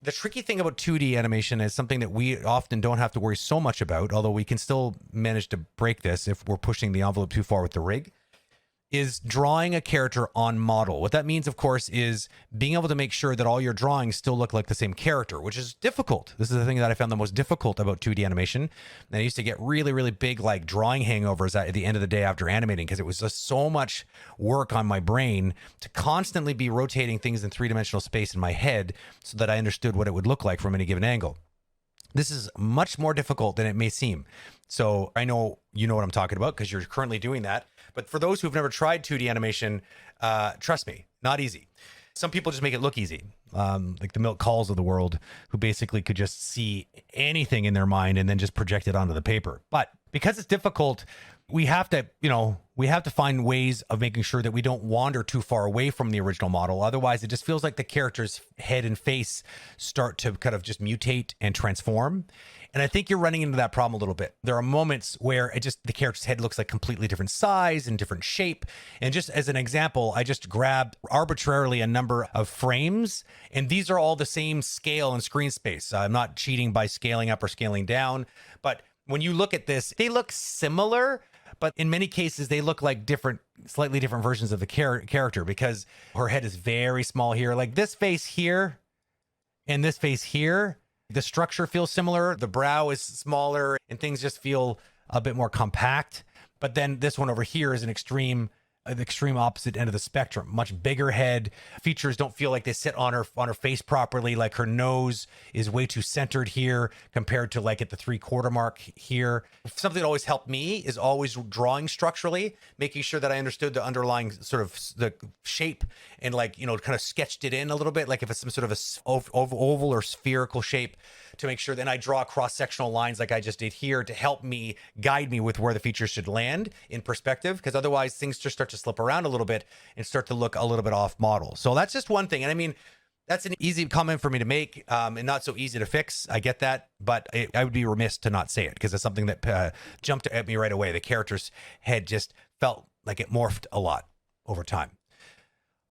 The tricky thing about 2D animation is something that we often don't have to worry so much about, although we can still manage to break this if we're pushing the envelope too far with the rig, is drawing a character on model. What that means, of course, is being able to make sure that all your drawings still look like the same character, which is difficult. This is the thing that I found the most difficult about 2D animation. And I used to get really, really big like drawing hangovers at the end of the day after animating, because it was just so much work on my brain to constantly be rotating things in three-dimensional space in my head so that I understood what it would look like from any given angle. This is much more difficult than it may seem. So I know you know what I'm talking about because you're currently doing that. But for those who've never tried 2D animation, trust me, not easy. Some people just make it look easy, like the Milk Calls of the world, who basically could just see anything in their mind and then just project it onto the paper. But because it's difficult, we have to, we have to find ways of making sure that we don't wander too far away from the original model. Otherwise, it just feels like the character's head and face start to kind of just mutate and transform. And I think you're running into that problem a little bit. There are moments where the character's head looks like completely different size and different shape. And just as an example, I just grabbed arbitrarily a number of frames, and these are all the same scale and screen space. I'm not cheating by scaling up or scaling down, but when you look at this, they look similar, but in many cases, they look like slightly different versions of the character, because her head is very small here. Like this face here and this face here, the structure feels similar. The brow is smaller and things just feel a bit more compact. But then this one over here is the extreme opposite end of the spectrum. Much bigger head. Features don't feel like they sit on her face properly. Like her nose is way too centered here compared to like at the 3/4 mark here. Something that always helped me is always drawing structurally, making sure that I understood the underlying sort of the shape and like, kind of sketched it in a little bit. Like if it's some sort of a oval or spherical shape, to make sure then I draw cross-sectional lines like I just did here to help me guide me with where the features should land in perspective, because otherwise things just start to slip around a little bit and start to look a little bit off model. So that's just one thing. And I mean, that's an easy comment for me to make and not so easy to fix. I get that, but I would be remiss to not say it because it's something that jumped at me right away. The character's head just felt like it morphed a lot over time.